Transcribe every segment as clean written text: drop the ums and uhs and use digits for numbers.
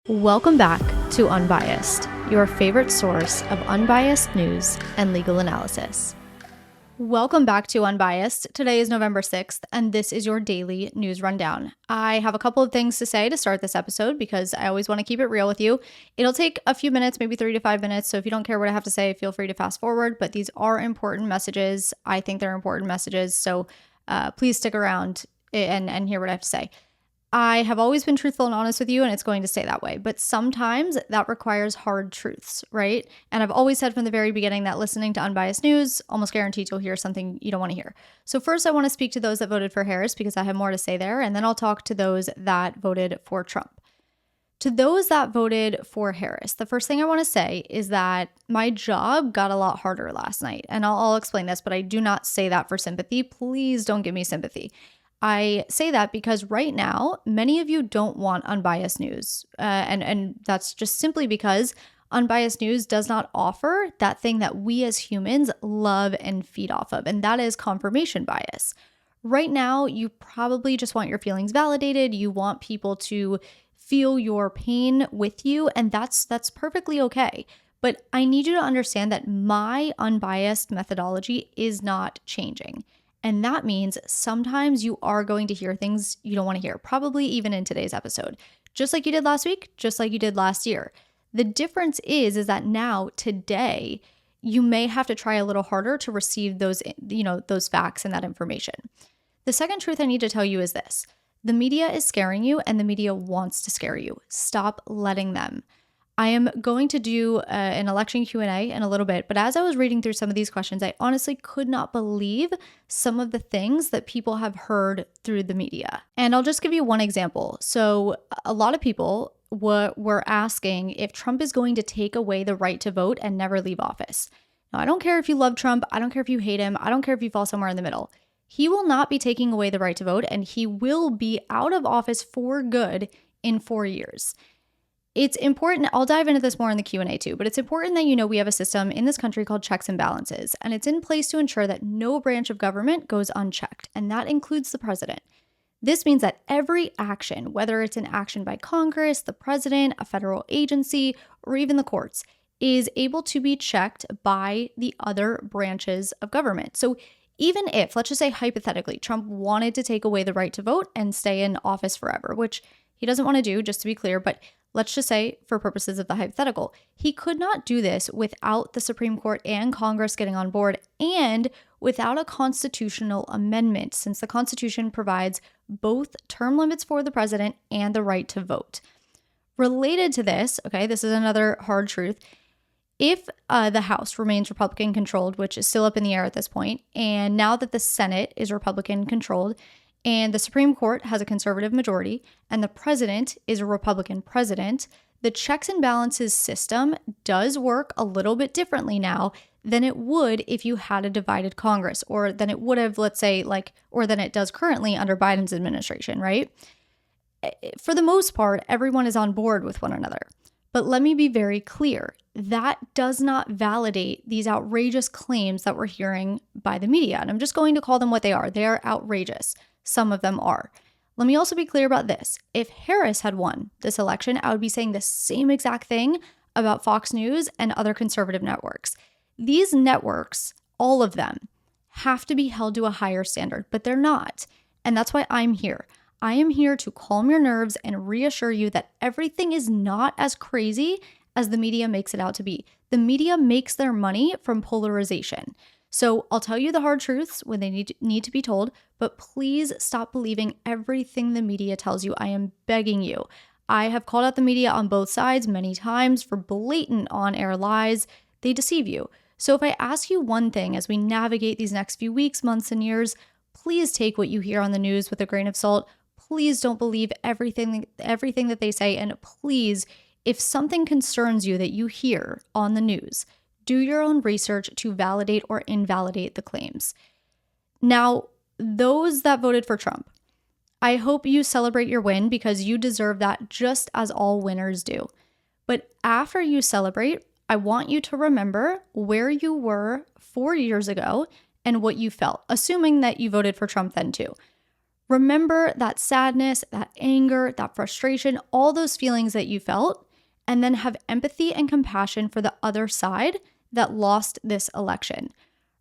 Welcome back to Unbiased, your favorite source of unbiased news and legal analysis. Welcome back to Unbiased. Today is November 6th, and this is your daily news rundown. I have a couple of things to say to start this episode because I always want to keep it real with you. It'll take a few minutes, maybe 3 to 5 minutes, so if you don't care what I have to say, feel free to fast forward, but these are important messages. I think they're important messages, so please stick around and hear what I have to say. I have always been truthful and honest with you, and it's going to stay that way. But sometimes that requires hard truths, right? And I've always said from the very beginning that listening to unbiased news, almost guaranteed you'll hear something you don't want to hear. So first, I want to speak to those that voted for Harris because I have more to say there. And then I'll talk to those that voted for Trump. To those that voted for Harris, the first thing I want to say is that my job got a lot harder last night. And I'll explain this, but I do not say that for sympathy. Please don't give me sympathy. I say that because right now, many of you don't want unbiased news. And that's just simply because unbiased news does not offer that thing that we as humans love and feed off of, and that is confirmation bias. Right now, you probably just want your feelings validated. You want people to feel your pain with you, and that's perfectly okay. But I need you to understand that my unbiased methodology is not changing. And that means sometimes you are going to hear things you don't want to hear, probably even in today's episode, just like you did last week, just like you did last year. The difference is that now, today, you may have to try a little harder to receive those facts and that information. The second truth I need to tell you is this. The media is scaring you, and the media wants to scare you. Stop letting them. I am going to do an election Q&A in a little bit, but as I was reading through some of these questions, I honestly could not believe some of the things that people have heard through the media. And I'll just give you one example. So a lot of people were asking if Trump is going to take away the right to vote and never leave office. Now, I don't care if you love Trump. I don't care if you hate him. I don't care if you fall somewhere in the middle. He will not be taking away the right to vote, and he will be out of office for good in 4 years. It's important, I'll dive into this more in the Q&A too, but it's important that you know we have a system in this country called checks and balances, and it's in place to ensure that no branch of government goes unchecked, and that includes the president. This means that every action, whether it's an action by Congress, the president, a federal agency, or even the courts, is able to be checked by the other branches of government. So even if, let's just say hypothetically, Trump wanted to take away the right to vote and stay in office forever, which he doesn't want to do, just to be clear, but let's just say for purposes of the hypothetical, he could not do this without the Supreme Court and Congress getting on board and without a constitutional amendment, since the Constitution provides both term limits for the president and the right to vote. Related to this, okay, this is another hard truth. If the House remains Republican controlled, which is still up in the air at this point, and now that the Senate is Republican controlled, and the Supreme Court has a conservative majority, and the president is a Republican president, the checks and balances system does work a little bit differently now than it would if you had a divided Congress, or than it would have, let's say, or than it does currently under Biden's administration, right? For the most part, everyone is on board with one another. But let me be very clear, that does not validate these outrageous claims that we're hearing by the media. And I'm just going to call them what they are. They are outrageous. Some of them are. Let me also be clear about this. If Harris had won this election, I would be saying the same exact thing about Fox News and other conservative networks. These networks, all of them, have to be held to a higher standard, but they're not. And that's why I'm here. I am here to calm your nerves and reassure you that everything is not as crazy as the media makes it out to be. The media makes their money from polarization. So I'll tell you the hard truths when they need to be told, but please stop believing everything the media tells you. I am begging you. I have called out the media on both sides many times for blatant on-air lies. They deceive you. So if I ask you one thing as we navigate these next few weeks, months, and years, please take what you hear on the news with a grain of salt. Please don't believe everything that they say, and please, if something concerns you that you hear on the news, do your own research to validate or invalidate the claims. Now, those that voted for Trump, I hope you celebrate your win because you deserve that just as all winners do. But after you celebrate, I want you to remember where you were 4 years ago and what you felt, assuming that you voted for Trump then too. Remember that sadness, that anger, that frustration, all those feelings that you felt, and then have empathy and compassion for the other side that lost this election.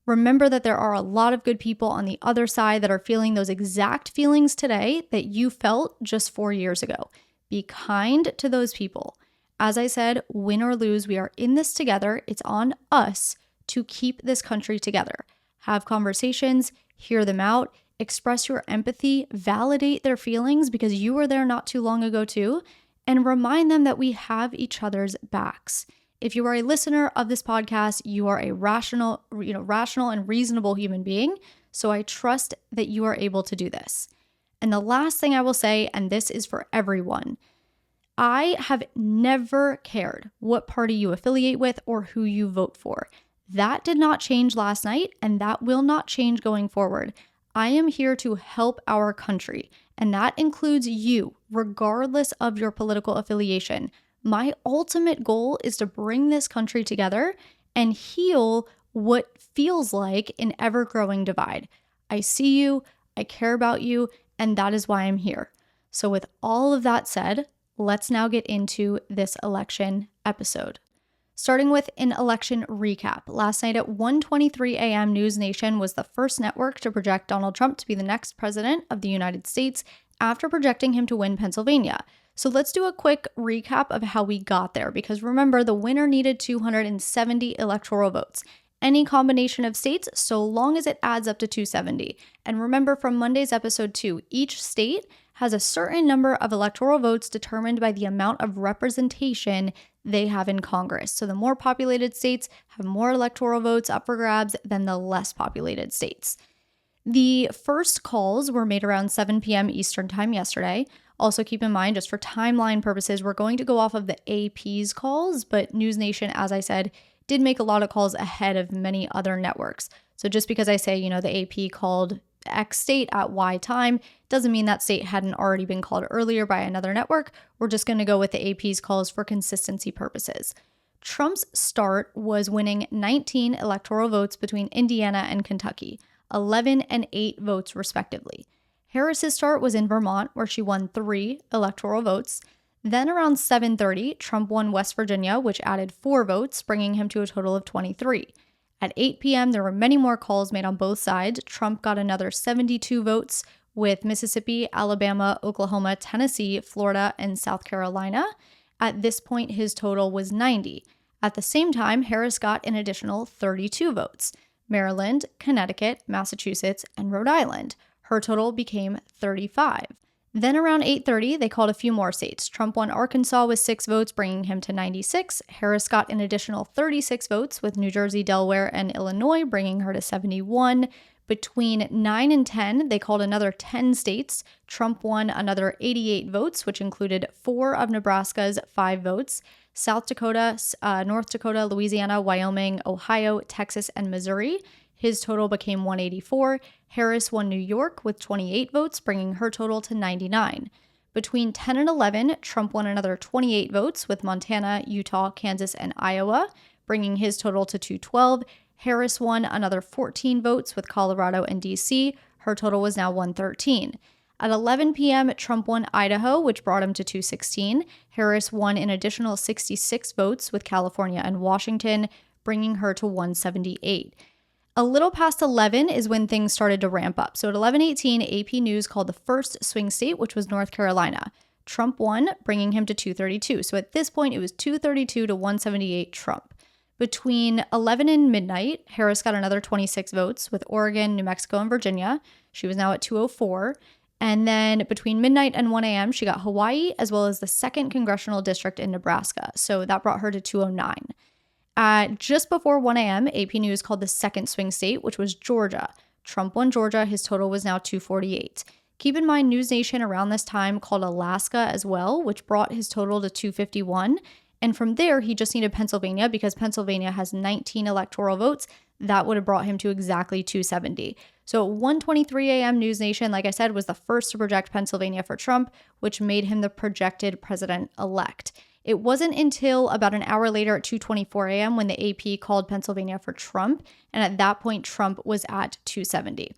Remember that there are a lot of good people on the other side that are feeling those exact feelings today that you felt just 4 years ago. Be kind to those people. As I said, win or lose, we are in this together. It's on us to keep this country together. Have conversations, hear them out, express your empathy, validate their feelings because you were there not too long ago too, and remind them that we have each other's backs. If you are a listener of this podcast, you are a rational and reasonable human being. So I trust that you are able to do this. And the last thing I will say, and this is for everyone, I have never cared what party you affiliate with or who you vote for. That did not change last night, and that will not change going forward. I am here to help our country, and that includes you, regardless of your political affiliation. My ultimate goal is to bring this country together and heal what feels like an ever-growing divide. I see you, I care about you, and that is why I'm here. So with all of that said, let's now get into this election episode. Starting with an election recap. Last night at 1:23 a.m., News Nation was the first network to project Donald Trump to be the next president of the United States after projecting him to win Pennsylvania. So let's do a quick recap of how we got there, because remember, the winner needed 270 electoral votes. Any combination of states, so long as it adds up to 270. And remember from Monday's episode 2, each state has a certain number of electoral votes determined by the amount of representation they have in Congress. So the more populated states have more electoral votes up for grabs than the less populated states. The first calls were made around 7 p.m. Eastern time yesterday. Also keep in mind, just for timeline purposes, we're going to go off of the AP's calls, but News Nation, as I said, did make a lot of calls ahead of many other networks. So just because I say, the AP called X state at Y time, doesn't mean that state hadn't already been called earlier by another network. We're just going to go with the AP's calls for consistency purposes. Trump's start was winning 19 electoral votes between Indiana and Kentucky, 11 and 8 votes respectively. Harris's start was in Vermont, where she won 3 electoral votes. Then around 7:30, Trump won West Virginia, which added 4 votes, bringing him to a total of 23. At 8 p.m., there were many more calls made on both sides. Trump got another 72 votes with Mississippi, Alabama, Oklahoma, Tennessee, Florida, and South Carolina. At this point, his total was 90. At the same time, Harris got an additional 32 votes. Maryland, Connecticut, Massachusetts, and Rhode Island. Her total became 35. Then around 8:30, they called a few more states. Trump won Arkansas with 6 votes, bringing him to 96. Harris got an additional 36 votes with New Jersey, Delaware, and Illinois, bringing her to 71. Between 9 and 10, they called another 10 states. Trump won another 88 votes, which included 4 of Nebraska's 5 votes. South Dakota, North Dakota, Louisiana, Wyoming, Ohio, Texas, and Missouri. His total became 184. Harris won New York with 28 votes, bringing her total to 99. Between 10 and 11, Trump won another 28 votes with Montana, Utah, Kansas, and Iowa, bringing his total to 212. Harris won another 14 votes with Colorado and D.C. Her total was now 113. At 11 p.m., Trump won Idaho, which brought him to 216. Harris won an additional 66 votes with California and Washington, bringing her to 178. A little past 11 is when things started to ramp up. So at 11:18, AP News called the first swing state, which was North Carolina. Trump won, bringing him to 232. So at this point, it was 232 to 178 Trump. Between 11 and midnight, Harris got another 26 votes with Oregon, New Mexico, and Virginia. She was now at 204. And then between midnight and 1 a.m., she got Hawaii, as well as the 2nd Congressional District in Nebraska. So that brought her to 209. Just before 1 a.m., AP News called the second swing state, which was Georgia. Trump won Georgia. His total was now 248. Keep in mind, News Nation around this time called Alaska as well, which brought his total to 251. And from there, he just needed Pennsylvania because Pennsylvania has 19 electoral votes. That would have brought him to exactly 270. So 1:23 a.m. News Nation, like I said, was the first to project Pennsylvania for Trump, which made him the projected president-elect. It wasn't until about an hour later at 2:24 a.m. when the AP called Pennsylvania for Trump, and at that point, Trump was at 270.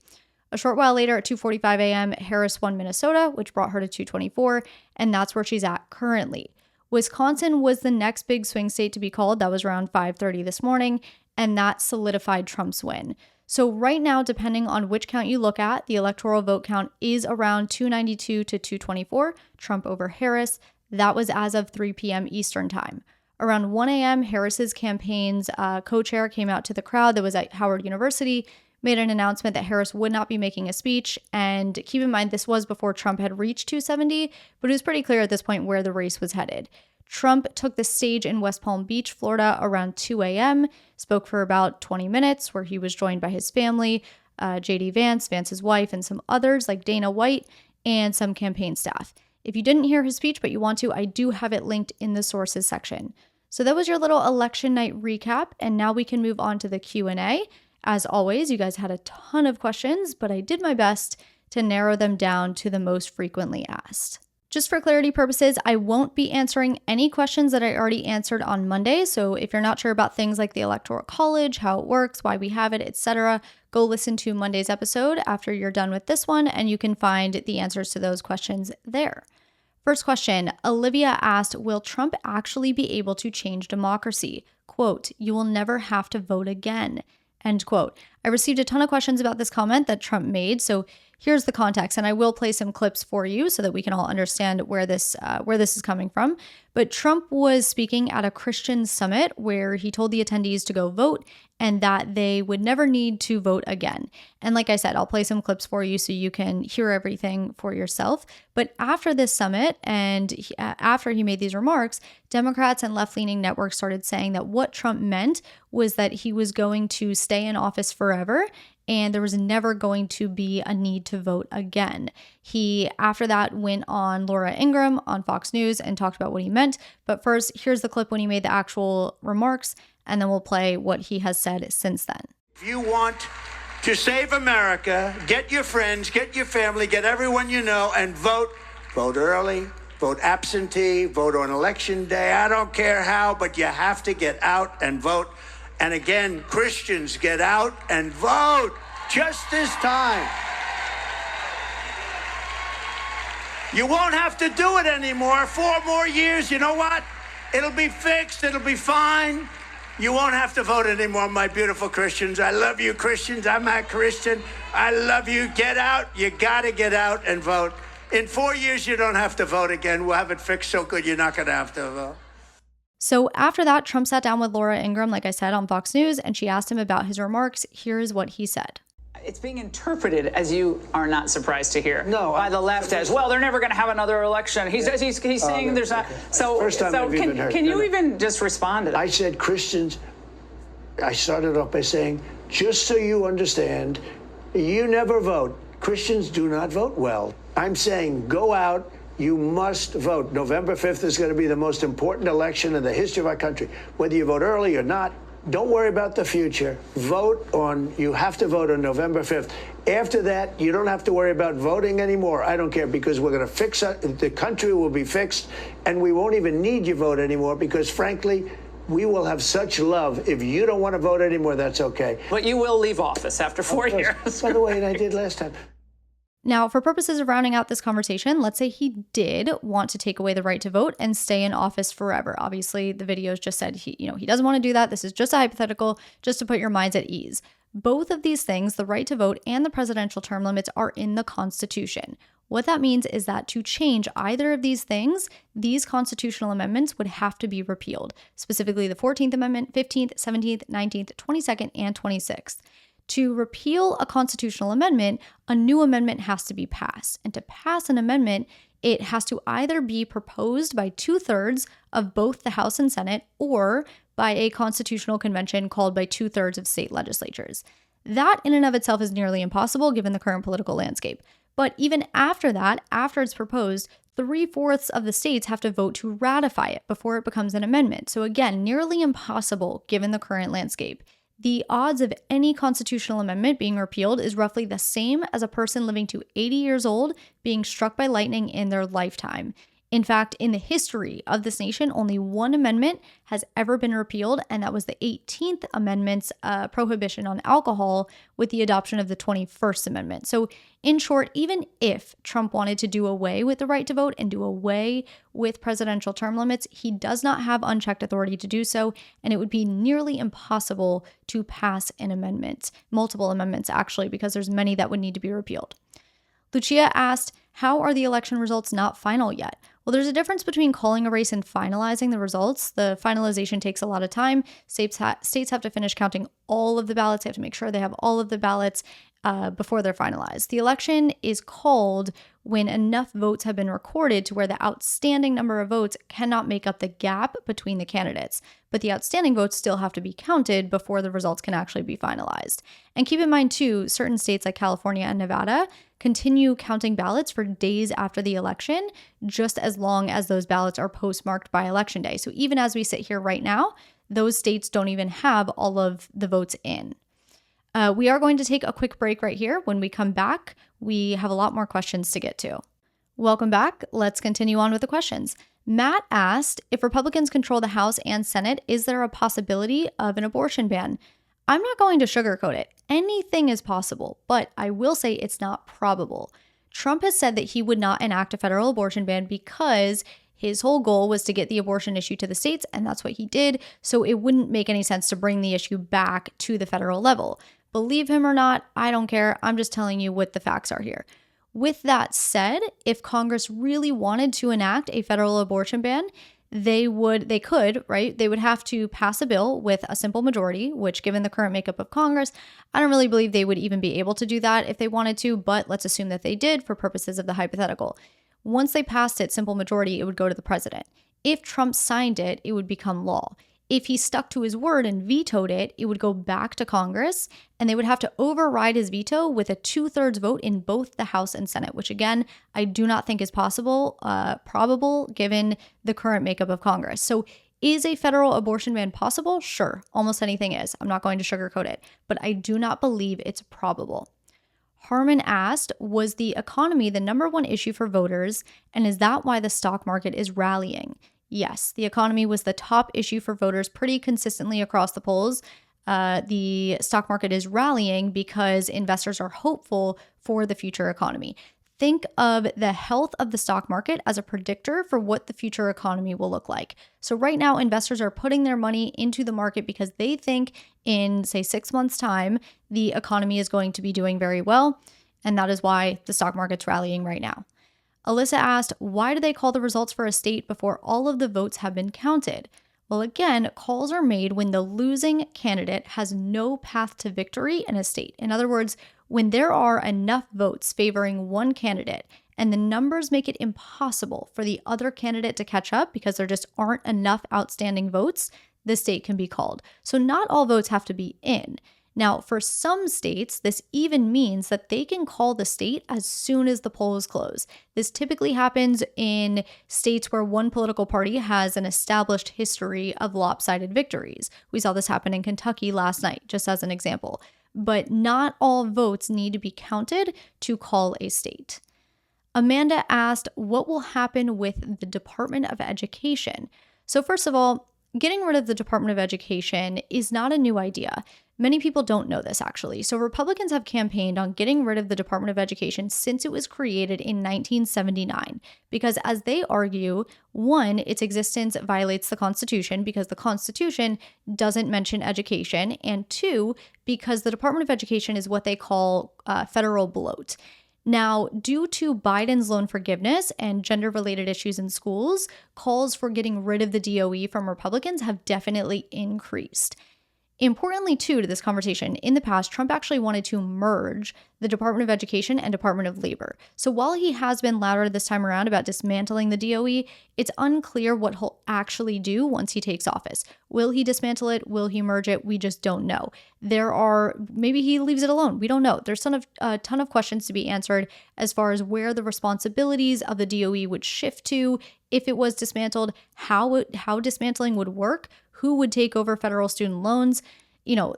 A short while later at 2:45 a.m., Harris won Minnesota, which brought her to 224, and that's where she's at currently. Wisconsin was the next big swing state to be called. That was around 5:30 this morning, and that solidified Trump's win. So right now, depending on which count you look at, the electoral vote count is around 292 to 224, Trump over Harris. That was as of 3 p.m. Eastern time. Around 1 a.m., Harris's campaign's co-chair came out to the crowd that was at Howard University, made an announcement that Harris would not be making a speech. And keep in mind, this was before Trump had reached 270, but it was pretty clear at this point where the race was headed. Trump took the stage in West Palm Beach, Florida around 2 a.m., spoke for about 20 minutes, where he was joined by his family, J.D. Vance, Vance's wife, and some others like Dana White and some campaign staff. If you didn't hear his speech, but you want to, I do have it linked in the sources section. So that was your little election night recap, and now we can move on to the Q&A. As always, you guys had a ton of questions, but I did my best to narrow them down to the most frequently asked. Just for clarity purposes, I won't be answering any questions that I already answered on Monday. So if you're not sure about things like the Electoral College, how it works, why we have it, etc., go listen to Monday's episode after you're done with this one, and you can find the answers to those questions there. First question, Olivia asked, will Trump actually be able to change democracy? Quote, you will never have to vote again. End quote. I received a ton of questions about this comment that Trump made, so here's the context, and I will play some clips for you so that we can all understand where this is coming from. But Trump was speaking at a Christian summit where he told the attendees to go vote and that they would never need to vote again. And like I said, I'll play some clips for you so you can hear everything for yourself. But after this summit and after he made these remarks, Democrats and left-leaning networks started saying that what Trump meant was that he was going to stay in office forever and there was never going to be a need to vote again. He, after that, went on Laura Ingraham on Fox News and talked about what he meant. But first, here's the clip when he made the actual remarks, and then we'll play what he has said since then. If you want to save America, get your friends, get your family, get everyone you know, and vote. Vote early, vote absentee, vote on election day. I don't care how, but you have to get out and vote. And again, Christians, get out and vote just this time. You won't have to do it anymore. 4 more years, you know what? It'll be fixed. It'll be fine. You won't have to vote anymore, my beautiful Christians. I love you, Christians. I'm a Christian. I love you. Get out. You got to get out and vote. In 4 years, you don't have to vote again. We'll have it fixed so good you're not going to have to vote. So after that, Trump sat down with Laura Ingraham, like I said, on Fox News, and she asked him about his remarks. Here's what he said. It's being interpreted, as you are not surprised to hear, no, by the left as, well, they're never going to have another election. He's saying there's not. So, First time I've even heard. Can you even just respond to that? I said Christians, I started off by saying, just so you understand, you never vote. Christians do not vote well. I'm saying go out. You must vote. November 5th is going to be the most important election in the history of our country. Whether you vote early or not, don't worry about the future. You have to vote on November 5th. After that, you don't have to worry about voting anymore. I don't care, because we're going to fix it. The country will be fixed, and we won't even need your vote anymore, because frankly, we will have such love. If you don't want to vote anymore, that's okay. But you will leave office after 4 years. By the way, and I did last time. Now, for purposes of rounding out this conversation, let's say he did want to take away the right to vote and stay in office forever. Obviously, the videos just said he doesn't want to do that. This is just a hypothetical, just to put your minds at ease. Both of these things, the right to vote and the presidential term limits, are in the Constitution. What that means is that to change either of these things, these constitutional amendments would have to be repealed, specifically the 14th Amendment, 15th, 17th, 19th, 22nd, and 26th. To repeal a constitutional amendment, a new amendment has to be passed. And to pass an amendment, it has to either be proposed by 2/3 of both the House and Senate or by a constitutional convention called by 2/3 of state legislatures. That in and of itself is nearly impossible given the current political landscape. But even after that, after it's proposed, 3/4 of the states have to vote to ratify it before it becomes an amendment. So again, nearly impossible given the current landscape. The odds of any constitutional amendment being repealed is roughly the same as a person living to 80 years old being struck by lightning in their lifetime. In fact, in the history of this nation, only one amendment has ever been repealed, and that was the 18th Amendment's prohibition on alcohol with the adoption of the 21st Amendment. So, in short, even if Trump wanted to do away with the right to vote and do away with presidential term limits, he does not have unchecked authority to do so, and it would be nearly impossible to pass an amendment, multiple amendments actually, because there's many that would need to be repealed. Lucia asked, how are the election results not final yet? Well, there's a difference between calling a race and finalizing the results. The finalization takes a lot of time. States have to finish counting all of the ballots. They have to make sure they have all of the ballots before they're finalized. The election is called when enough votes have been recorded to where the outstanding number of votes cannot make up the gap between the candidates. But the outstanding votes still have to be counted before the results can actually be finalized. And keep in mind, too, certain states like California and Nevada continue counting ballots for days after the election, just as long as those ballots are postmarked by Election Day. So even as we sit here right now, those states don't even have all of the votes in. We are going to take a quick break right here. When we come back, we have a lot more questions to get to. Welcome back. Let's continue on with the questions. Matt asked, if Republicans control the House and Senate, is there a possibility of an abortion ban? I'm not going to sugarcoat it. Anything is possible, but I will say it's not probable. Trump has said that he would not enact a federal abortion ban because his whole goal was to get the abortion issue to the states, and that's what he did, so it wouldn't make any sense to bring the issue back to the federal level. Believe him or not, I don't care. I'm just telling you what the facts are here. With that said, if Congress really wanted to enact a federal abortion ban, they could, right? They would have to pass a bill with a simple majority, which given the current makeup of Congress, I don't really believe they would even be able to do that if they wanted to, but let's assume that they did for purposes of the hypothetical. Once they passed it, simple majority, it would go to the president. If Trump signed it, it would become law. If he stuck to his word and vetoed it, it would go back to Congress, and they would have to override his veto with a 2/3 vote in both the House and Senate, which again, I do not think is probable given the current makeup of Congress. So is a federal abortion ban possible? Sure, almost anything is. I'm not going to sugarcoat it, but I do not believe it's probable. Harmon asked, was the economy the number one issue for voters, and is that why the stock market is rallying? Yes, the economy was the top issue for voters pretty consistently across the polls. The stock market is rallying because investors are hopeful for the future economy. Think of the health of the stock market as a predictor for what the future economy will look like. So right now, investors are putting their money into the market because they think in, say, 6 months' time, the economy is going to be doing very well. And that is why the stock market's rallying right now. Alyssa asked, why do they call the results for a state before all of the votes have been counted? Well, again, calls are made when the losing candidate has no path to victory in a state. In other words, when there are enough votes favoring one candidate and the numbers make it impossible for the other candidate to catch up because there just aren't enough outstanding votes, the state can be called. So not all votes have to be in. Now, for some states, this even means that they can call the state as soon as the polls close. This typically happens in states where one political party has an established history of lopsided victories. We saw this happen in Kentucky last night, just as an example. But not all votes need to be counted to call a state. Amanda asked, what will happen with the Department of Education? So first of all, getting rid of the Department of Education is not a new idea. Many people don't know this, actually. So Republicans have campaigned on getting rid of the Department of Education since it was created in 1979, because as they argue, one, its existence violates the Constitution because the Constitution doesn't mention education, and two, because the Department of Education is what they call federal bloat. Now, due to Biden's loan forgiveness and gender-related issues in schools, calls for getting rid of the DOE from Republicans have definitely increased. Importantly, too, to this conversation, in the past, Trump actually wanted to merge the Department of Education and Department of Labor. So while he has been louder this time around about dismantling the DOE, it's unclear what he'll actually do once he takes office. Will he dismantle it? Will he merge it? We just don't know. Maybe he leaves it alone. We don't know. There's a ton of questions to be answered as far as where the responsibilities of the DOE would shift to if it was dismantled, how dismantling would work, who would take over federal student loans.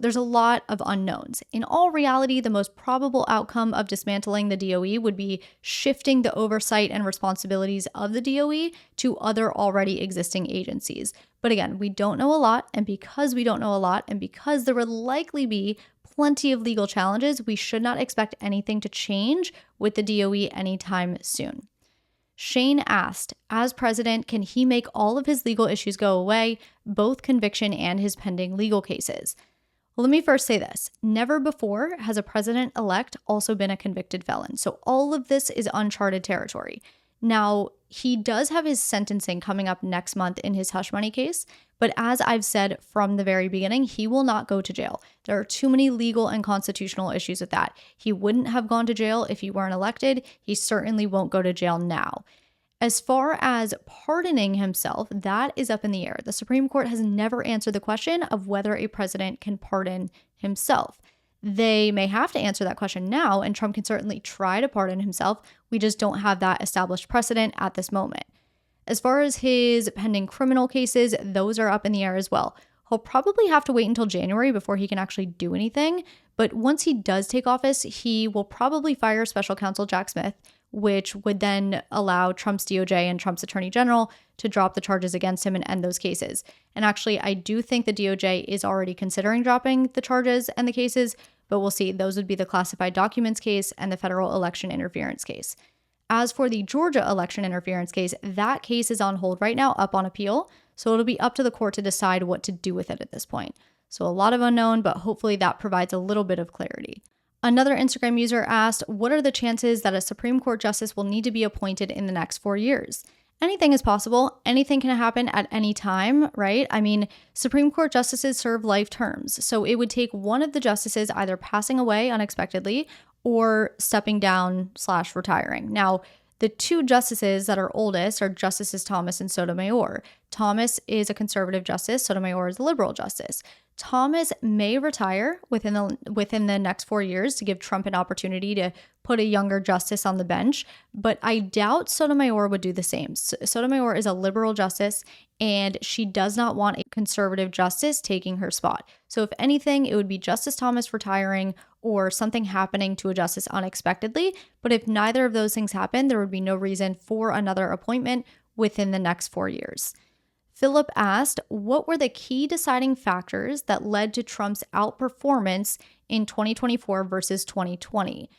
there's a lot of unknowns. In all reality, the most probable outcome of dismantling the DOE would be shifting the oversight and responsibilities of the DOE to other already existing agencies. But again, we don't know a lot, and because we don't know a lot, and because there would likely be plenty of legal challenges, we should not expect anything to change with the DOE anytime soon. Shane asked, as president, can he make all of his legal issues go away, both conviction and his pending legal cases? Well, let me first say this. Never before has a president-elect also been a convicted felon. So all of this is uncharted territory. Now, he does have his sentencing coming up next month in his hush money case, but as I've said from the very beginning, he will not go to jail. There are too many legal and constitutional issues with that. He wouldn't have gone to jail if he weren't elected. He certainly won't go to jail now. As far as pardoning himself, that is up in the air. The Supreme Court has never answered the question of whether a president can pardon himself. They may have to answer that question now, and Trump can certainly try to pardon himself. We just don't have that established precedent at this moment. As far as his pending criminal cases, those are up in the air as well. He'll probably have to wait until January before he can actually do anything. But once he does take office, he will probably fire special counsel Jack Smith, which would then allow Trump's DOJ and Trump's attorney general to drop the charges against him and end those cases. And actually, I do think the DOJ is already considering dropping the charges and the cases, but we'll see. Those would be the classified documents case and the federal election interference case. As for the Georgia election interference case, that case is on hold right now, up on appeal. So it'll be up to the court to decide what to do with it at this point. So a lot of unknown, but hopefully that provides a little bit of clarity. Another Instagram user asked, what are the chances that a Supreme Court justice will need to be appointed in the next 4 years? Anything is possible. Anything can happen at any time, right? I mean, Supreme Court justices serve life terms. So it would take one of the justices either passing away unexpectedly or stepping down / retiring. Now, the two justices that are oldest are Justices Thomas and Sotomayor. Thomas is a conservative justice. Sotomayor is a liberal justice. Thomas may retire within the next 4 years to give Trump an opportunity to put a younger justice on the bench, but I doubt Sotomayor would do the same. Sotomayor is a liberal justice, and she does not want a conservative justice taking her spot. So if anything, it would be Justice Thomas retiring or something happening to a justice unexpectedly. But if neither of those things happen, there would be no reason for another appointment within the next 4 years. Philip asked, what were the key deciding factors that led to Trump's outperformance in 2024 versus 2020?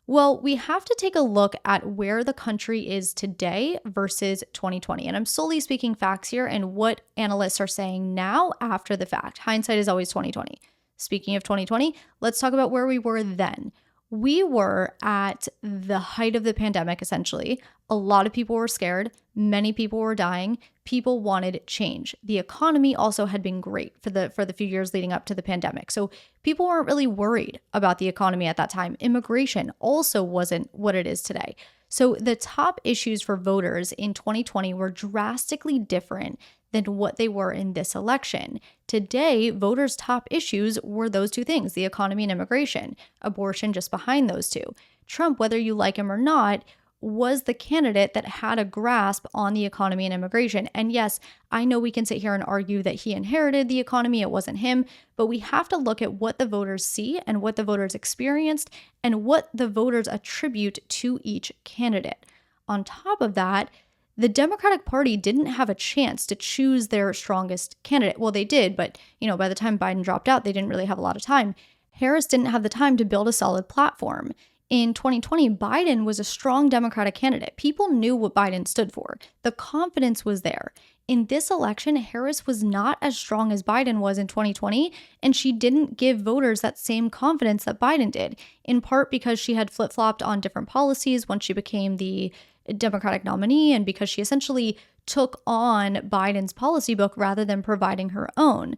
Well, we have to take a look at where the country is today versus 2020. And I'm solely speaking facts here and what analysts are saying now after the fact. Hindsight is always 2020. Speaking of 2020, let's talk about where we were then. We were at the height of the pandemic, essentially. A lot of people were scared. Many people were dying. People wanted change. The economy also had been great for the few years leading up to the pandemic. So people weren't really worried about the economy at that time. Immigration also wasn't what it is today. So the top issues for voters in 2020 were drastically different than what they were in this election. Today, voters' top issues were those two things, the economy and immigration, abortion just behind those two. Trump, whether you like him or not, was the candidate that had a grasp on the economy and immigration. And yes, I know we can sit here and argue that he inherited the economy, it wasn't him, but we have to look at what the voters see and what the voters experienced and what the voters attribute to each candidate. On top of that, the Democratic Party didn't have a chance to choose their strongest candidate. Well, they did, but by the time Biden dropped out, they didn't really have a lot of time. Harris didn't have the time to build a solid platform. In 2020, Biden was a strong Democratic candidate. People knew what Biden stood for. The confidence was there. In this election, Harris was not as strong as Biden was in 2020, and she didn't give voters that same confidence that Biden did, in part because she had flip-flopped on different policies once she became the Democratic nominee and because she essentially took on Biden's policy book rather than providing her own.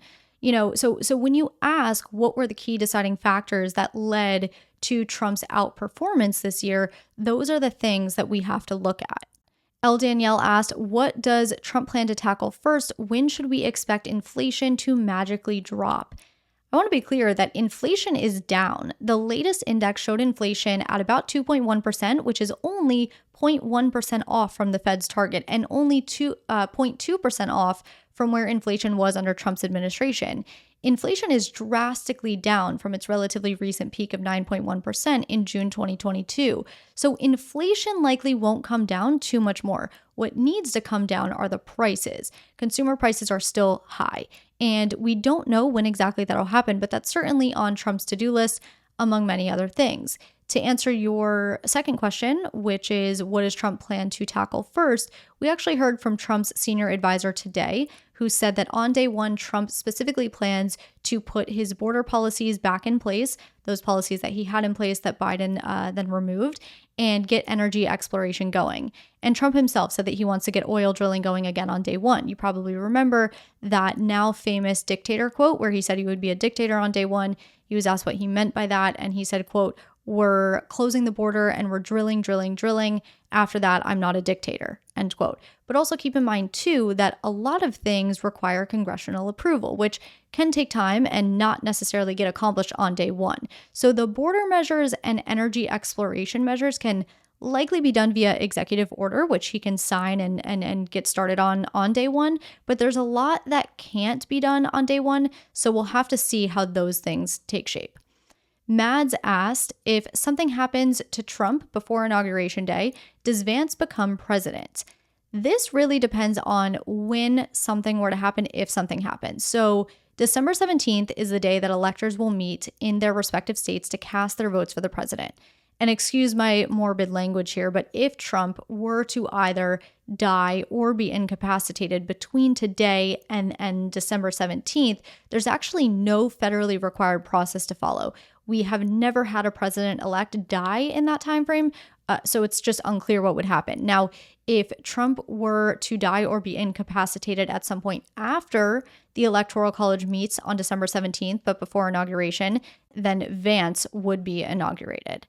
So when you ask what were the key deciding factors that led to Trump's outperformance this year, those are the things that we have to look at. L. Danielle asked, what does Trump plan to tackle first? When should we expect inflation to magically drop? I want to be clear that inflation is down. The latest index showed inflation at about 2.1%, which is only 0.1% off from the Fed's target and only 0.2% off from where inflation was under Trump's administration. Inflation is drastically down from its relatively recent peak of 9.1% in June 2022. So inflation likely won't come down too much more. What needs to come down are the prices. Consumer prices are still high, and we don't know when exactly that'll happen, but that's certainly on Trump's to-do list, among many other things. To answer your second question, which is what does Trump plan to tackle first, we actually heard from Trump's senior advisor today, who said that on day one, Trump specifically plans to put his border policies back in place, those policies that he had in place that Biden then removed, and get energy exploration going. And Trump himself said that he wants to get oil drilling going again on day one. You probably remember that now famous dictator quote where he said he would be a dictator on day one. He was asked what he meant by that, and he said, quote, "We're closing the border and we're drilling. After that, I'm not a dictator," end quote. But also keep in mind, too, that a lot of things require congressional approval, which can take time and not necessarily get accomplished on day one. So the border measures and energy exploration measures can likely be done via executive order, which he can sign and get started on day one. But there's a lot that can't be done on day one, so we'll have to see how those things take shape. Mads asked, if something happens to Trump before Inauguration Day, does Vance become president? This really depends on when something were to happen, if something happens. So December 17th is the day that electors will meet in their respective states to cast their votes for the president. And excuse my morbid language here, but if Trump were to either die or be incapacitated between today and December 17th, there's actually no federally required process to follow. We have never had a president-elect die in that time frame, so it's just unclear what would happen. Now, if Trump were to die or be incapacitated at some point after the Electoral College meets on December 17th, but before inauguration, then Vance would be inaugurated.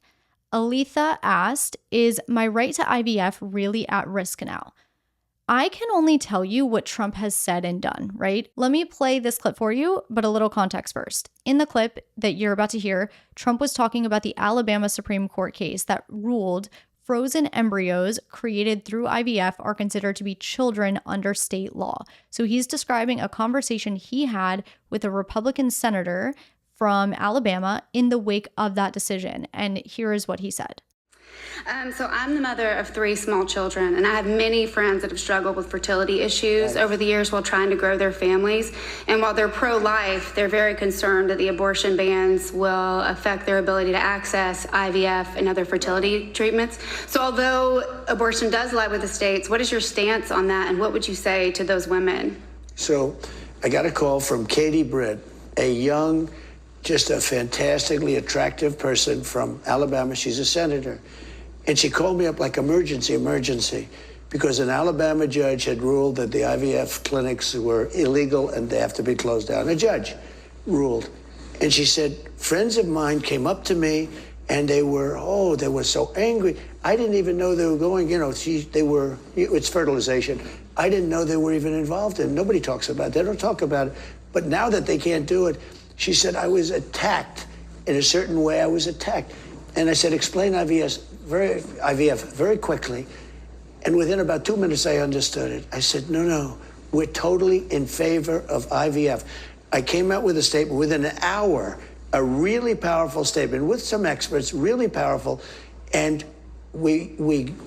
Aletha asked, is my right to IVF really at risk now? I can only tell you what Trump has said and done, right? Let me play this clip for you, but a little context first. In the clip that you're about to hear, Trump was talking about the Alabama Supreme Court case that ruled frozen embryos created through IVF are considered to be children under state law. So he's describing a conversation he had with a Republican senator from Alabama in the wake of that decision. And here is what he said. So I'm the mother of 3 small children, and I have many friends that have struggled with fertility issues over the years while trying to grow their families. And while they're pro-life, they're very concerned that the abortion bans will affect their ability to access IVF and other fertility treatments. So although abortion does lie with the states, what is your stance on that, and what would you say to those women? So I got a call from Katie Britt, a young, just a fantastically attractive person from Alabama. She's a senator. And she called me up like emergency, because an Alabama judge had ruled that the IVF clinics were illegal and they have to be closed down. A judge ruled. And she said, friends of mine came up to me and they were so angry. I didn't even know they were going, it's fertilization. I didn't know they were even involved in it. Nobody talks about it. They don't talk about it. But now that they can't do it, she said, I was attacked. In a certain way, I was attacked. And I said, explain IVF very quickly. And within about 2 minutes, I understood it. I said, no, we're totally in favor of IVF. I came out with a statement within an hour, a really powerful statement with some experts, really powerful. And we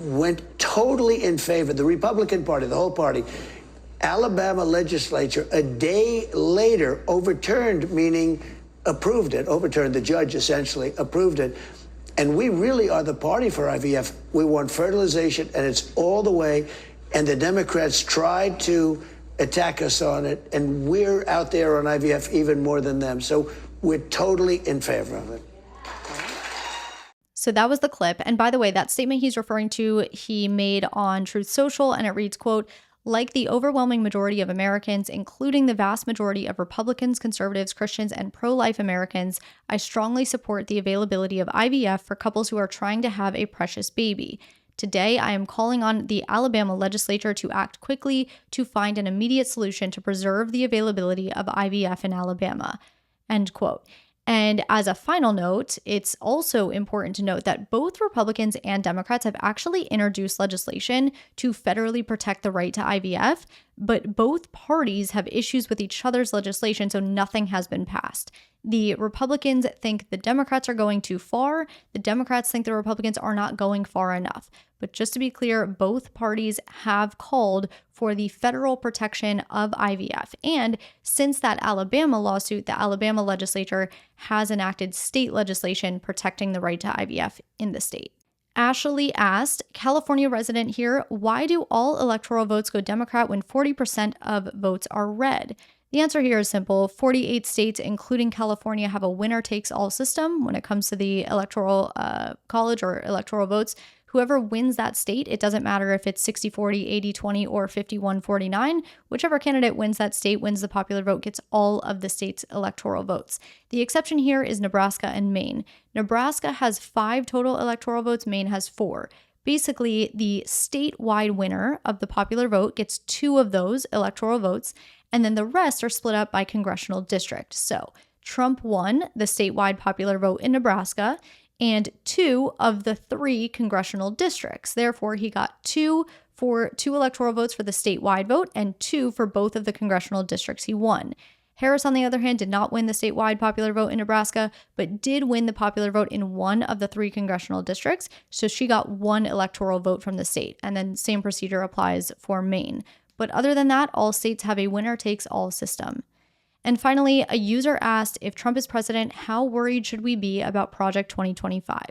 went totally in favor. The Republican Party, the whole party, Alabama legislature, a day later, overturned, meaning approved it, overturned, the judge essentially approved it. And we really are the party for IVF. We want fertilization, and it's all the way. And the Democrats tried to attack us on it, and we're out there on IVF even more than them. So we're totally in favor of it. So that was the clip. And by the way, that statement he's referring to, he made on Truth Social, and it reads, quote, like the overwhelming majority of Americans, including the vast majority of Republicans, conservatives, Christians, and pro-life Americans, I strongly support the availability of IVF for couples who are trying to have a precious baby. Today, I am calling on the Alabama legislature to act quickly to find an immediate solution to preserve the availability of IVF in Alabama. end quote. And as a final note, it's also important to note that both Republicans and Democrats have actually introduced legislation to federally protect the right to IVF, but both parties have issues with each other's legislation, so nothing has been passed. The Republicans think the Democrats are going too far. The Democrats think the Republicans are not going far enough. But just to be clear, both parties have called for the federal protection of IVF. And since that Alabama lawsuit, the Alabama legislature has enacted state legislation protecting the right to IVF in the state. Ashley asked, California resident here, why do all electoral votes go Democrat when 40% of votes are red? The answer here is simple. 48 states, including California, have a winner-takes-all system when it comes to the electoral college or electoral votes. Whoever wins that state, it doesn't matter if it's 60-40, 80-20, or 51-49. Whichever candidate wins that state, wins the popular vote, gets all of the state's electoral votes. The exception here is Nebraska and Maine. Nebraska has 5 total electoral votes. Maine has 4. Basically, the statewide winner of the popular vote gets 2 of those electoral votes, and then the rest are split up by congressional district. So Trump won the statewide popular vote in Nebraska and 2 of the 3 congressional districts. Therefore, he got 2 electoral votes for the statewide vote and 2 for both of the congressional districts he won. Harris, on the other hand, did not win the statewide popular vote in Nebraska, but did win the popular vote in 1 of the 3 congressional districts. So she got 1 electoral vote from the state. And then same procedure applies for Maine. But other than that, all states have a winner-takes-all system. And finally, a user asked, if Trump is president, how worried should we be about Project 2025?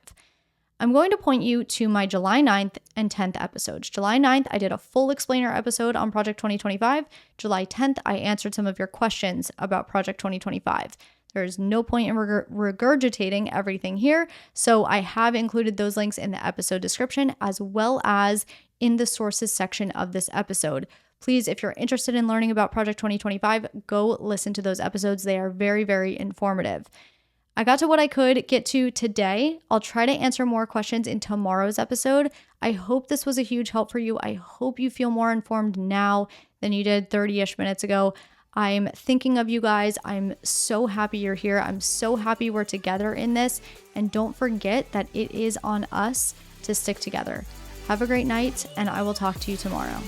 I'm going to point you to my July 9th and 10th episodes. July 9th, I did a full explainer episode on Project 2025. July 10th, I answered some of your questions about Project 2025. There's no point in regurgitating everything here, so I have included those links in the episode description as well as in the sources section of this episode. Please, if you're interested in learning about Project 2025, go listen to those episodes. They are very, very informative. I got to what I could get to today. I'll try to answer more questions in tomorrow's episode. I hope this was a huge help for you. I hope you feel more informed now than you did 30-ish minutes ago. I'm thinking of you guys. I'm so happy you're here. I'm so happy we're together in this. And don't forget that it is on us to stick together. Have a great night, and I will talk to you tomorrow.